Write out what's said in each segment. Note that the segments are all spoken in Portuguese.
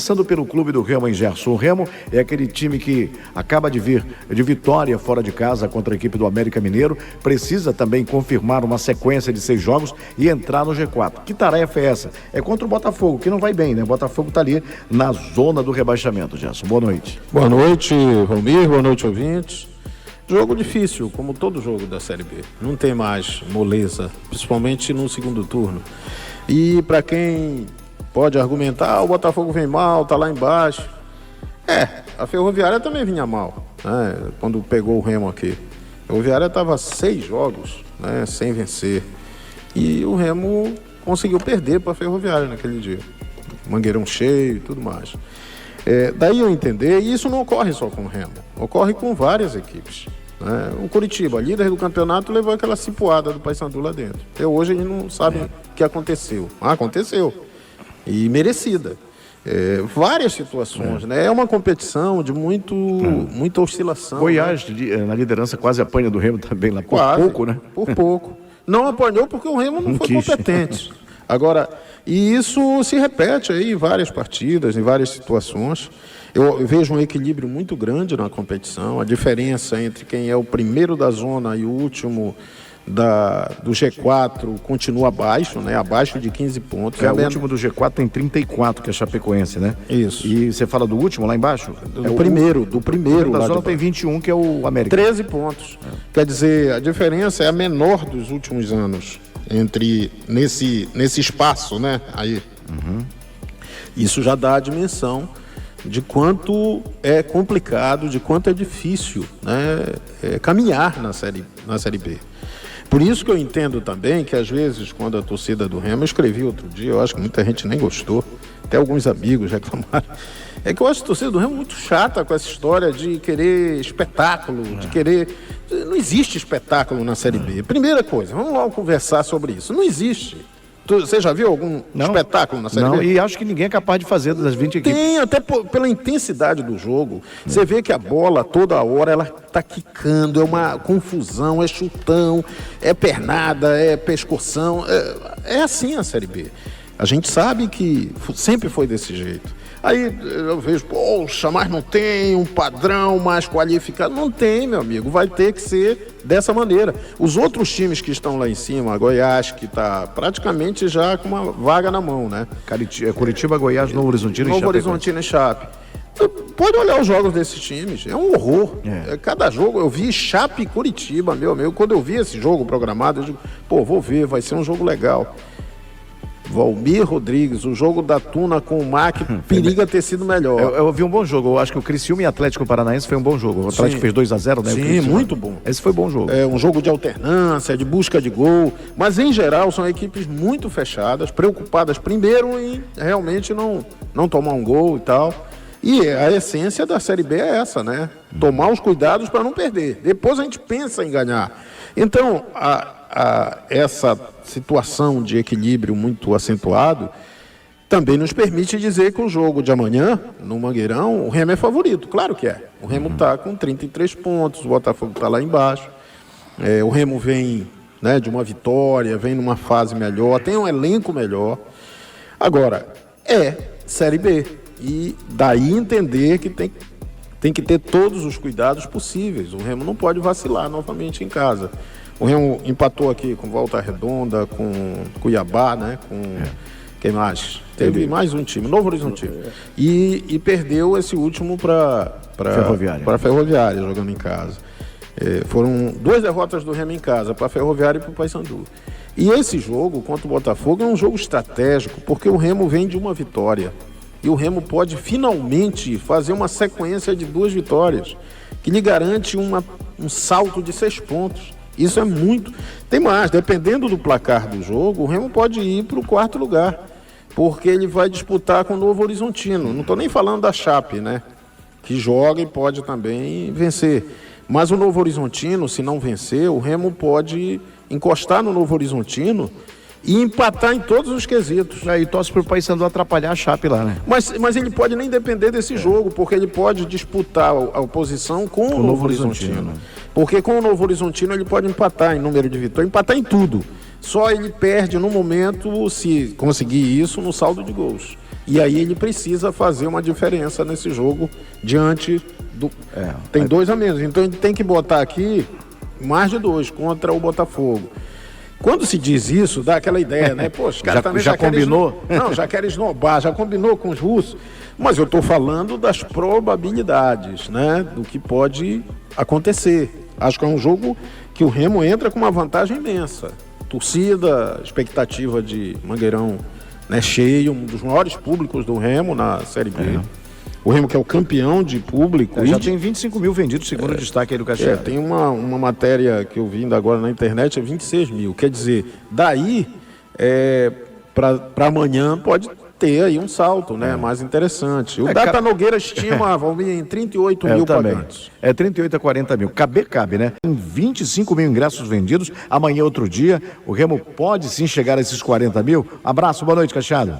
Começando pelo clube do Remo em Gerson. O Remo é aquele time que acaba de vir de vitória fora de casa contra a equipe do América Mineiro. Precisa também confirmar uma sequência de 6 jogos e entrar no G4. Que tarefa é essa? É contra o Botafogo, que não vai bem, né? O Botafogo está ali na zona do rebaixamento, Gerson. Boa noite. Boa noite, Romir. Boa noite, ouvintes. Jogo difícil, como todo jogo da Série B. Não tem mais moleza, principalmente no segundo turno. E para quem pode argumentar, o Botafogo vem mal, tá lá embaixo. A Ferroviária também vinha mal, né? Quando pegou o Remo aqui. A Ferroviária estava 6 jogos, né, sem vencer. E o Remo conseguiu perder para a Ferroviária naquele dia. Mangueirão cheio e tudo mais. Daí eu entender, e isso não ocorre só com o Remo, ocorre com várias equipes. Né? O Curitiba, líder do campeonato, levou aquela cipuada do Paysandu lá dentro. Até hoje a gente não sabe o que aconteceu. Aconteceu. E merecida. Várias situações, né? É uma competição de muita oscilação. Goiás, né? Na liderança, quase apanha do Remo também lá, por pouco, né? Por pouco. Não apanhou porque o Remo não foi competente. Agora, e isso se repete aí em várias partidas, em várias situações. Eu vejo um equilíbrio muito grande na competição. A diferença entre quem é o primeiro da zona e o último do G4 continua abaixo, né? Abaixo de 15 pontos. O último do G4 tem 34, que é a Chapecoense, né? Isso. E você fala do último lá embaixo? Do primeiro. Da zona tem 21, que é o América. 13 pontos. Quer dizer, a diferença é a menor dos últimos anos entre nesse espaço, né? Aí. Isso já dá a dimensão de quanto é complicado, de quanto é difícil, né, caminhar na série B. Por isso que eu entendo também que, às vezes, quando a torcida do Remo, eu escrevi outro dia, eu acho que muita gente nem gostou, até alguns amigos reclamaram, é que eu acho a torcida do Remo muito chata com essa história de querer espetáculo, de querer... Não existe espetáculo na Série B. Primeira coisa, vamos lá conversar sobre isso. Não existe. Você já viu algum espetáculo na Série B? Não, e acho que ninguém é capaz de fazer das 20 equipes. Tem, até pela intensidade do jogo. Você vê que a bola, toda hora, ela tá quicando, é uma confusão, é chutão, é pernada, é pescoção. É assim a Série B. A gente sabe que sempre foi desse jeito. Aí eu vejo, poxa, mas não tem um padrão mais qualificado. Não tem, meu amigo, vai ter que ser dessa maneira. Os outros times que estão lá em cima, a Goiás, que está praticamente já com uma vaga na mão, né? Curitiba, Goiás, Novo Horizontino e Chape. Novo Horizontino e Chape. Pode olhar os jogos desses times, é um horror. Cada jogo, eu vi Chape e Curitiba, meu amigo. Quando eu vi esse jogo programado, eu digo, vou ver, vai ser um jogo legal. Valmir Rodrigues, o jogo da Tuna com o MAC periga ter sido melhor. Eu vi um bom jogo, eu acho que o Criciúma e Atlético Paranaense foi um bom jogo. O Atlético fez 2-0, né? Sim, muito bom. Esse foi bom jogo. É um jogo de alternância, de busca de gol, mas em geral são equipes muito fechadas, preocupadas primeiro em realmente não tomar um gol e tal. E a essência da Série B é essa, né? Tomar os cuidados para não perder. Depois a gente pensa em ganhar. Então, essa situação de equilíbrio muito acentuado também nos permite dizer que o jogo de amanhã, no Mangueirão, o Remo é favorito. Claro que é. O Remo está com 33 pontos, o Botafogo está lá embaixo. O Remo vem, né, de uma vitória, vem numa fase melhor, tem um elenco melhor. Agora, Série B. E daí entender que tem que ter todos os cuidados possíveis. O Remo não pode vacilar novamente em casa. O Remo empatou aqui com Volta Redonda, com Cuiabá, né? Quem mais? Teve mais um time, Novo Horizontino. E perdeu esse último para a Ferroviária, jogando em casa. Foram 2 derrotas do Remo em casa, para a Ferroviária e para o Paysandu. E esse jogo contra o Botafogo é um jogo estratégico, porque o Remo vem de uma vitória. E o Remo pode finalmente fazer uma sequência de 2 vitórias, que lhe garante um salto de 6 pontos. Isso é muito. Tem mais, dependendo do placar do jogo, o Remo pode ir para o 4º lugar, porque ele vai disputar com o Novo Horizontino. Não estou nem falando da Chape, né? Que joga e pode também vencer. Mas o Novo Horizontino, se não vencer, o Remo pode encostar no Novo Horizontino e empatar em todos os quesitos. Aí torce para o Paysandu atrapalhar a Chape lá, né? Mas ele pode nem depender desse jogo, porque ele pode disputar a oposição com o Novo Horizontino. Porque com o Novo Horizontino ele pode empatar em número de vitórias, empatar em tudo. Só ele perde no momento, se conseguir isso, no saldo de gols. E aí ele precisa fazer uma diferença nesse jogo diante do... Tem 2 a menos, então ele tem que botar aqui mais de 2 contra o Botafogo. Quando se diz isso, dá aquela ideia, né? Pô, os caras também já combinou? Já querem esnobar, já combinou com os russos. Mas eu estou falando das probabilidades, né? Do que pode acontecer. Acho que é um jogo que o Remo entra com uma vantagem imensa. Torcida, expectativa de Mangueirão, né, cheio, um dos maiores públicos do Remo na Série B. O Remo que é o campeão de público. Já tem 25 mil vendidos, segundo o destaque aí do Caxias. Tem uma matéria que eu vi ainda agora na internet, é 26 mil. Quer dizer, daí para amanhã pode ter aí um salto, né, mais interessante. O Data Nogueira estima, Valmir, em 38 mil pagantes. 38 a 40 mil. Cabe, né? Tem 25 mil ingressos vendidos. Amanhã, outro dia, o Remo pode sim chegar a esses 40 mil. Abraço, boa noite, Cachado.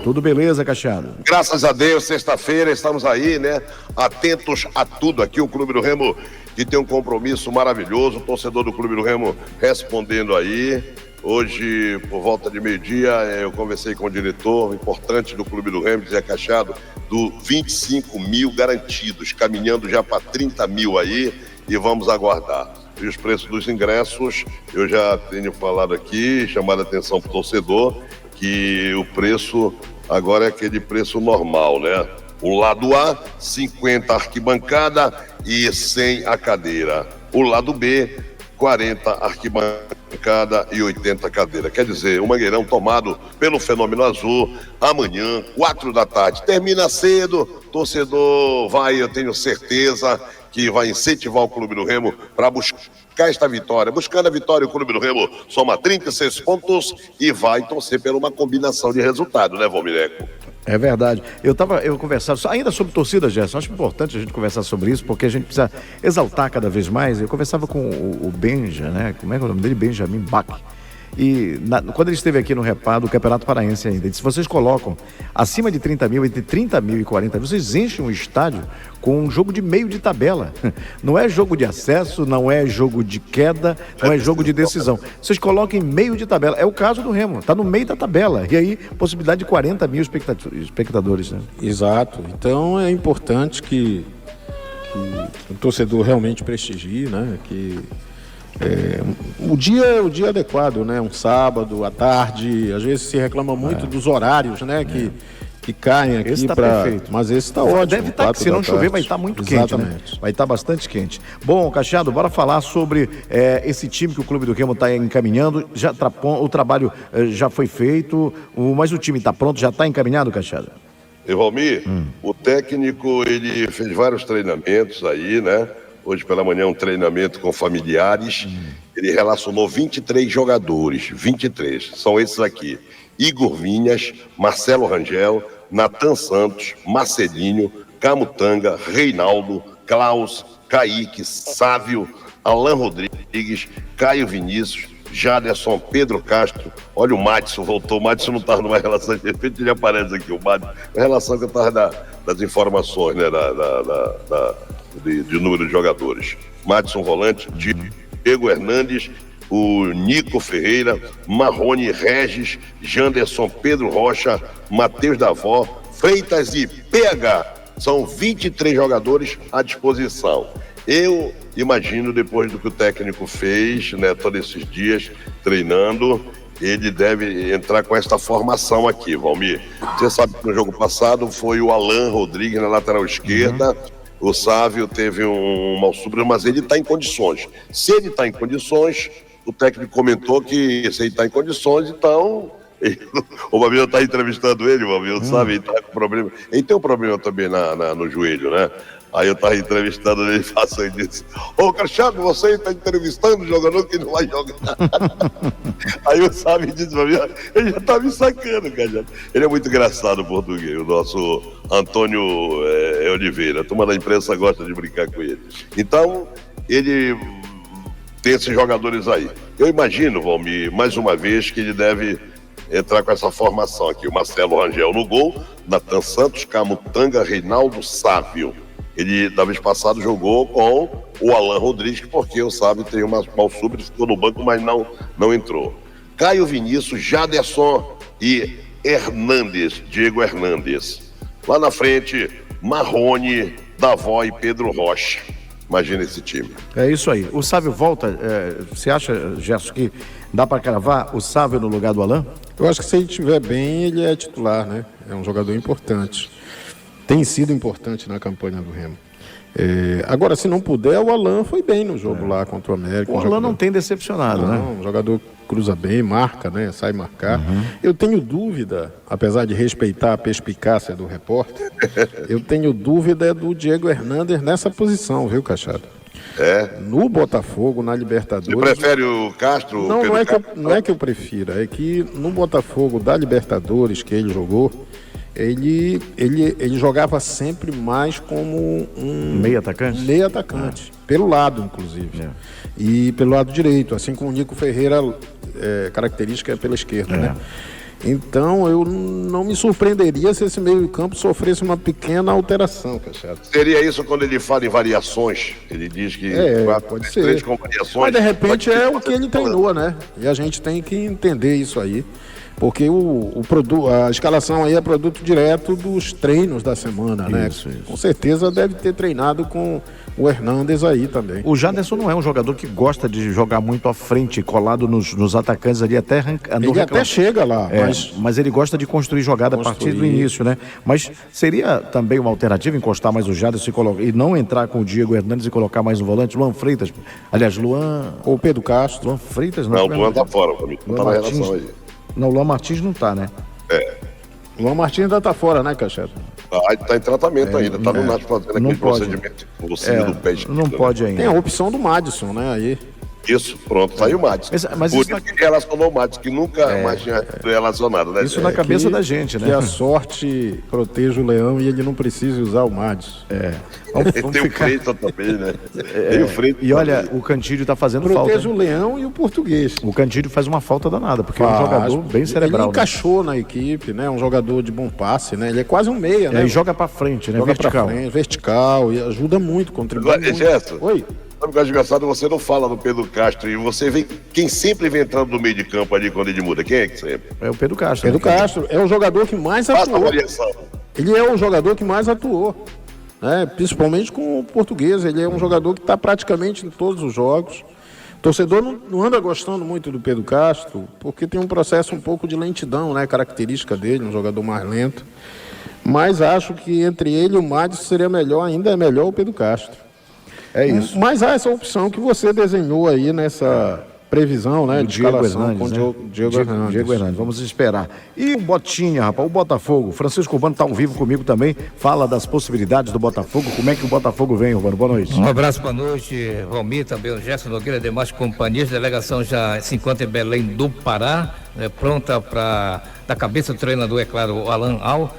Tudo beleza, Cachado? Graças a Deus, sexta-feira, estamos aí, né? Atentos a tudo aqui. O Clube do Remo, que tem um compromisso maravilhoso. O torcedor do Clube do Remo respondendo aí. Hoje, por volta de meio-dia, eu conversei com o diretor importante do Clube do Remo, Zé Cachado, do 25 mil garantidos, caminhando já para 30 mil aí, e vamos aguardar. E os preços dos ingressos, eu já tenho falado aqui, chamado a atenção para o torcedor, que o preço agora é aquele preço normal, né? O lado A, 50 arquibancada e 100 a cadeira. O lado B, 40 arquibancada e 80 cadeira. Quer dizer, o Mangueirão tomado pelo Fenômeno Azul, amanhã, 4 da tarde. Termina cedo, torcedor vai, eu tenho certeza, que vai incentivar o Clube do Remo para buscar esta vitória. Buscando a vitória, o Clube do Remo soma 36 pontos e vai torcer por uma combinação de resultado, né, Valmireco? É verdade. Eu conversava, ainda sobre torcida, Gerson, acho importante a gente conversar sobre isso, porque a gente precisa exaltar cada vez mais. Eu conversava com o Benja, né? Como é que é o nome dele? Benjamin Bach. E quando ele esteve aqui no Repar do Campeonato Paraense ainda, ele disse: vocês colocam acima de 30 mil, entre 30 mil e 40 mil, vocês enchem um estádio com um jogo de meio de tabela. Não é jogo de acesso, não é jogo de queda, não é jogo de decisão. Vocês colocam em meio de tabela. É o caso do Remo, está no meio da tabela. E aí, possibilidade de 40 mil espectadores, né? Exato. Então é importante que o torcedor realmente prestigie, né? O dia é o dia adequado, né? Um sábado, à tarde, às vezes se reclama muito dos horários, né? Que caem aqui. Esse tá perfeito. Mas esse está ótimo. Deve estar, se não chover, vai estar muito quente, né? Vai estar bastante quente. Bom, Cachado, bora falar sobre esse time que o Clube do Remo está encaminhando. O trabalho já foi feito, mas o time está pronto, já está encaminhado, Cachado? E Valmir, o técnico, ele fez vários treinamentos aí, né? Hoje pela manhã um treinamento com familiares. Ele relacionou 23 jogadores, 23. São esses aqui: Igor Vinhas, Marcelo Rangel, Natan Santos, Marcelinho, Camutanga, Reinaldo, Klaus, Kaique, Sávio, Alan Rodrigues, Caio Vinícius, Jaderson, Pedro Castro. Olha o Madison, voltou. O Madison não estava numa relação, de repente ele aparece aqui, o Madison, uma relação que eu estava das informações, né, de número de jogadores. Madison volante, Diego Hernandes, o Nico Ferreira, Marrone Regis, Janderson, Pedro Rocha, Matheus Davó, Freitas e PH. São 23 jogadores à disposição. Eu imagino, depois do que o técnico fez, né, todos esses dias treinando, ele deve entrar com esta formação aqui, Valmir. Você sabe que no jogo passado foi o Alan Rodrigues na lateral esquerda. O Sávio teve um mal súbito, mas ele está em condições. Se ele está em condições, o técnico comentou que se ele está em condições, então... O Babiano está entrevistando ele, o Babiano sabe, ele está com problema. Ele tem um problema também no joelho, né? Aí eu estava entrevistando ele e faço e disse: ô Cachado, você está entrevistando o jogador que não vai jogar. Aí o Sábio disse pra mim: ele já está me sacando, Cachado. Ele é muito engraçado, o português, o nosso Antônio Oliveira. A turma da imprensa gosta de brincar com ele. Então, ele tem esses jogadores aí. Eu imagino, Valmir, mais uma vez, que ele deve entrar com essa formação aqui: o Marcelo Rangel no gol, Natan Santos, Camutanga, Reinaldo, Sávio. Ele, da vez passada, jogou com o Alan Rodrigues, porque o Sávio tem um mal súbito, ficou no banco, mas não entrou. Caio Vinícius, Jaderson e Hernandes, Diego Hernandes. Lá na frente, Marrone, Davó e Pedro Rocha. Imagina esse time. É isso aí. O Sávio volta, você acha, Gerson, que dá para cravar o Sávio no lugar do Alan? Eu acho que se ele estiver bem, ele é titular, né? É um jogador importante. Tem sido importante na campanha do Remo. Agora, se não puder, o Alan foi bem no jogo lá contra o América. O Alan não tem decepcionado, né? Um jogador cruza bem, marca, né? Sai marcar. Eu tenho dúvida, apesar de respeitar a perspicácia do repórter, eu tenho dúvida do Diego Hernandes nessa posição, viu, Cachado? No Botafogo, na Libertadores... Você prefere o Castro? Não é que eu prefira, é que no Botafogo da Libertadores que ele jogou, ele jogava sempre mais como um meio atacante? Meio atacante, pelo lado, inclusive. E pelo lado direito, assim como o Nico Ferreira, característica é pela esquerda, né? Então, eu não me surpreenderia se esse meio-campo sofresse uma pequena alteração, Cachado. Seria isso quando ele fala em variações? Ele diz que pode ser. Com variações. Mas, de repente, é o que ele treinou, né? E a gente tem que entender isso aí. Porque a escalação aí é produto direto dos treinos da semana, né? Isso. Com certeza deve ter treinado com o Hernandes aí também. O Jaderson não é um jogador que gosta de jogar muito à frente, colado nos atacantes ali, até ele até chega lá, mas ele gosta de construir jogada a partir do início, né? Mas seria também uma alternativa encostar mais o Jaderson e não entrar com o Diego Hernandes e colocar mais um volante, Luan Freitas. Aliás, Luan... Ou Pedro Castro. Luan Freitas não. Não, o Luan tá fora pra mim. Não tá na relação aí. Não, o Luan Martins não tá, né? O Luan Martins ainda tá fora, né, Cachado? Tá em tratamento ainda, tá no Nath fazendo aquele procedimento do pé esquerdo. Não pode ainda. Tem a opção do Madison, né, aí. Isso, pronto, saiu o Madison. Mas por isso que relacionou o Madison, que nunca mais tinha relacionado, né? Isso na cabeça da gente, né? Que a sorte proteja o leão e ele não precise usar o Madison. Vamos tem ficar... o Freitas também, né? Tem o Freitas. E olha, o Cantídio tá fazendo falta. Proteja o leão e o português. O Cantídio faz uma falta danada, porque é um jogador bem cerebral. Ele encaixou na equipe, né? Um jogador de bom passe, né? Ele é quase um meia, né? Ele joga pra frente, né? Joga vertical. Pra frente, vertical, e ajuda muito, contribui muito. Gerson, Oi? Sabe que é engraçado, você não fala do Pedro Castro e você vê quem sempre vem entrando no meio de campo ali quando ele muda. Quem é que sempre? É o Pedro Castro. Pedro Castro é o jogador que mais atuou. Ele é o jogador que mais atuou, né? Principalmente com o português. Ele é um jogador que está praticamente em todos os jogos. O torcedor não anda gostando muito do Pedro Castro, porque tem um processo um pouco de lentidão, né? Característica dele, um jogador mais lento. Mas acho que entre ele e o Madison seria melhor, ainda é melhor o Pedro Castro. É isso. Mas há essa opção que você desenhou aí nessa previsão, né? De Diego escalação Hernandes, com Diego Hernandes. Diego Hernandes, vamos esperar. E o Botinha, rapaz, o Botafogo. Francisco Urbano está ao vivo comigo também. Fala das possibilidades do Botafogo. Como é que o Botafogo vem, Urbano? Boa noite. Um abraço, boa noite, Valmir, também o Gerson Nogueira, demais companhias. A delegação já se encontra em Belém do Pará, pronta para da cabeça do treinador, é claro, o Alan Al,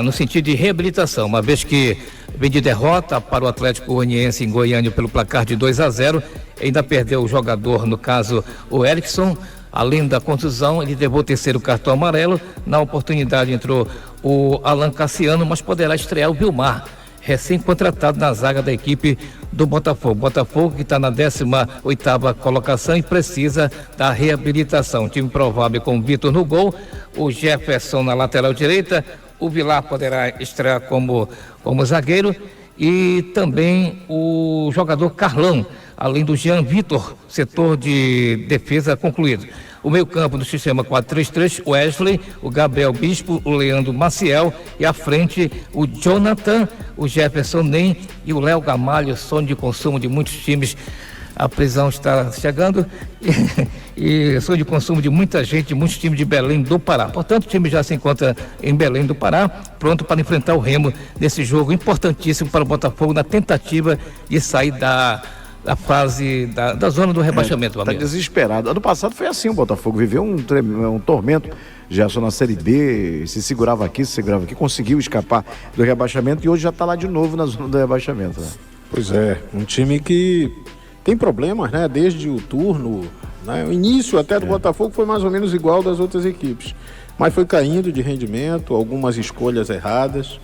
no sentido de reabilitação, uma vez que vem de derrota para o Atlético Goianiense em Goiânia pelo placar de 2-0, ainda perdeu o jogador, no caso o Erickson. Além da contusão, ele levou o terceiro cartão amarelo. Na oportunidade entrou o Alan Cassiano, mas poderá estrear o Vilmar, recém-contratado na zaga da equipe do Botafogo. Botafogo que está na 18ª colocação e precisa da reabilitação. Time provável com o Vitor no gol, o Jefferson na lateral direita, o Vilar poderá estrear como zagueiro e também o jogador Carlão, além do Jean Vitor, setor de defesa concluído. O meio-campo do sistema 4-3-3, o Wesley, o Gabriel Bispo, o Leandro Maciel e à frente o Jonathan, o Jefferson Nem e o Léo Gamalho, sonho de consumo de muitos times. A prisão está chegando e sonho de consumo de muita gente, de muitos times de Belém do Pará. Portanto, o time já se encontra em Belém do Pará, pronto para enfrentar o Remo nesse jogo importantíssimo para o Botafogo na tentativa de sair da fase da zona do rebaixamento. Está desesperado. Ano passado foi assim, o Botafogo viveu um tormento. Gerson na Série B, se segurava aqui, conseguiu escapar do rebaixamento e hoje já está lá de novo na zona do rebaixamento. Né? Pois é, um time que tem problemas, né? Desde o turno, né? O início até do Botafogo foi mais ou menos igual das outras equipes, mas foi caindo de rendimento, algumas escolhas erradas,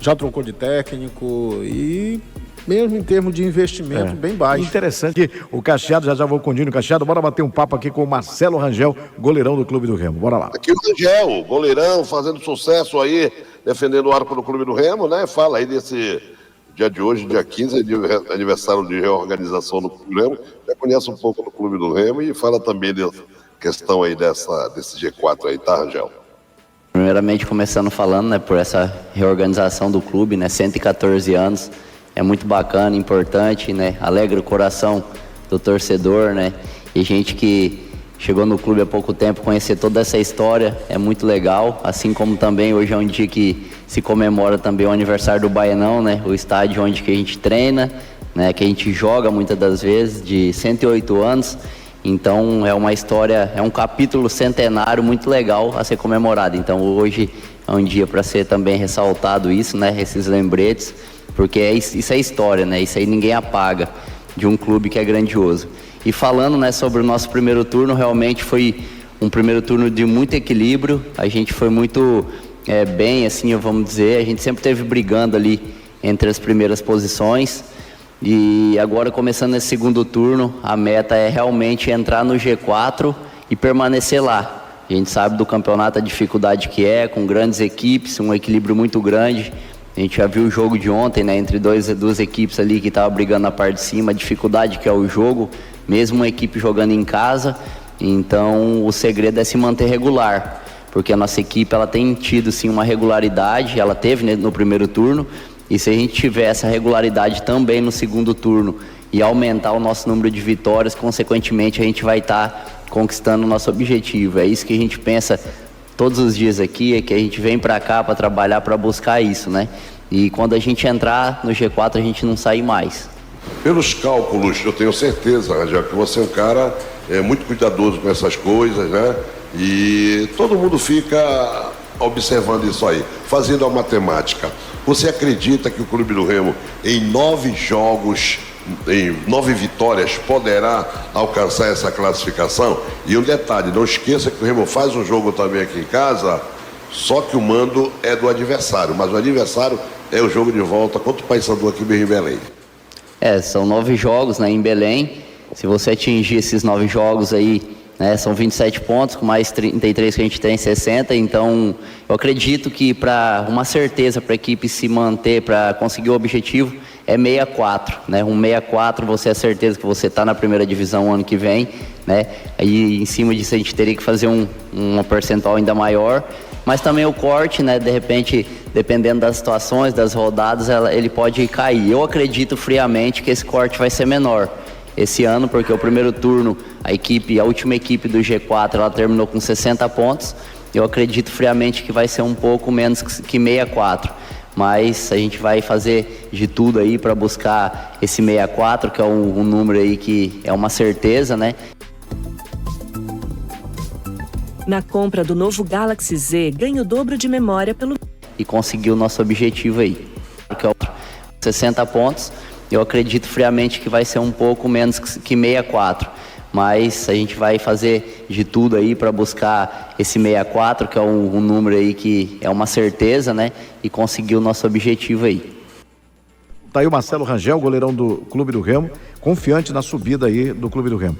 já trocou de técnico e mesmo em termos de investimento, bem baixo. Interessante. O Cacheado, já vou com o Dino Cacheado. Bora bater um papo aqui com o Marcelo Rangel, goleirão do Clube do Remo. Bora lá. Aqui o Rangel, goleirão, fazendo sucesso aí, defendendo o arco do Clube do Remo, né? Fala aí desse dia de hoje, dia 15, aniversário de reorganização do Clube do Remo. Já conhece um pouco do Clube do Remo e fala também da questão aí desse G4 aí, tá, Rangel? Primeiramente, começando falando, né, por essa reorganização do clube, né, 114 anos, é muito bacana, importante, né, alegra o coração do torcedor, né, e gente que chegou no clube há pouco tempo, conhecer toda essa história é muito legal, assim como também hoje é um dia que se comemora também o aniversário do Baianão, né, o estádio onde que a gente treina, né, que a gente joga muitas das vezes, de 108 anos, então é uma história, é um capítulo centenário muito legal a ser comemorado. Então hoje é um dia para ser também ressaltado isso, né? Esses lembretes, porque isso é história, né? Isso aí ninguém apaga de um clube que é grandioso. E falando, né, sobre o nosso primeiro turno, realmente foi um primeiro turno de muito equilíbrio. A gente foi muito bem, assim, vamos dizer. A gente sempre esteve brigando ali entre as primeiras posições. E agora, começando esse segundo turno, a meta é realmente entrar no G4 e permanecer lá. A gente sabe do campeonato a dificuldade que é, com grandes equipes, um equilíbrio muito grande. A gente já viu o jogo de ontem, né, entre duas equipes ali que estavam brigando na parte de cima, a dificuldade que é o jogo, mesmo uma equipe jogando em casa. Então, o segredo é se manter regular, porque a nossa equipe ela tem tido sim uma regularidade, ela teve, né, no primeiro turno. E se a gente tiver essa regularidade também no segundo turno e aumentar o nosso número de vitórias, consequentemente a gente vai estar conquistando o nosso objetivo. É isso que a gente pensa todos os dias aqui, é que a gente vem para cá para trabalhar, para buscar isso, né? E quando a gente entrar no G4 a gente não sai mais. Pelos cálculos, eu tenho certeza, Rangel, que você é um cara muito cuidadoso com essas coisas, né? E todo mundo fica observando isso aí, fazendo a matemática. Você acredita que o Clube do Remo, em 9 jogos, em 9 vitórias, poderá alcançar essa classificação? E um detalhe, não esqueça que o Remo faz um jogo também aqui em casa, só que o mando é do adversário, mas o adversário é o jogo de volta contra o Paysandu aqui em Belém. São 9 jogos, né, em Belém. Se você atingir esses 9 jogos aí, né, são 27 pontos, com mais 33 que a gente tem, 60. Então, eu acredito que para uma certeza para a equipe se manter, para conseguir o objetivo, é 64. Né? Um 64, você é certeza que você está na primeira divisão ano que vem. Né? Aí, em cima disso, a gente teria que fazer um percentual ainda maior. Mas também o corte, né, de repente, dependendo das situações, das rodadas, ele pode cair. Eu acredito friamente que esse corte vai ser menor esse ano, porque o primeiro turno, a última equipe do G4, ela terminou com 60 pontos. Eu acredito friamente que vai ser um pouco menos que 64. Mas a gente vai fazer de tudo aí para buscar esse 64, que é um número aí que é uma certeza, né? Na compra do novo Galaxy Z, ganha o dobro de memória e conseguir o nosso objetivo aí, que é 60 pontos. Eu acredito friamente que vai ser um pouco menos que 64, mas a gente vai fazer de tudo aí para buscar esse 64, que é um número aí que é uma certeza, né? E conseguir o nosso objetivo aí. Tá aí o Marcelo Rangel, goleirão do Clube do Remo, confiante na subida aí do Clube do Remo.